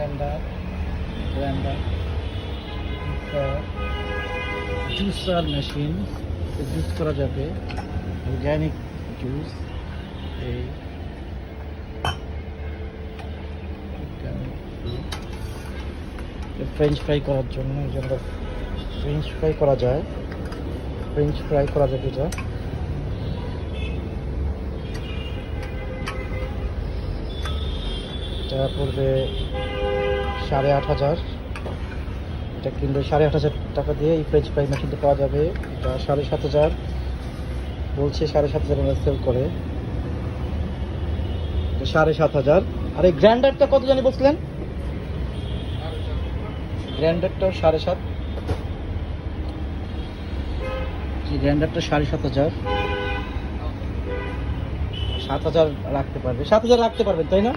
blender. It's a juicer machine. Juice করা যাবে, organic juice. এই ফ্রেঞ্চ ফ্রাই করার জন্য ফ্রেঞ্চ ফ্রাই করা যায়, ফ্রেঞ্চ ফ্রাই করা যাবে। এটা পড়বে 8,500। এটা কিনলে 8,500 টাকা দিয়ে এই ফ্রেঞ্চ ফ্রাই মেশিনটা পাওয়া যাবে। এটা 7,500 বলছে, 7,500 আমরা সেল করে। 7,500। আর এই গ্রাইন্ডারটা কত জানি বলছিলেন? গ্রাইন্ডারটাও 7,500। গ্রাইন্ডারটা 7,500। 7,000 রাখতে পারবে, 7,000 রাখতে পারবেন তাই না?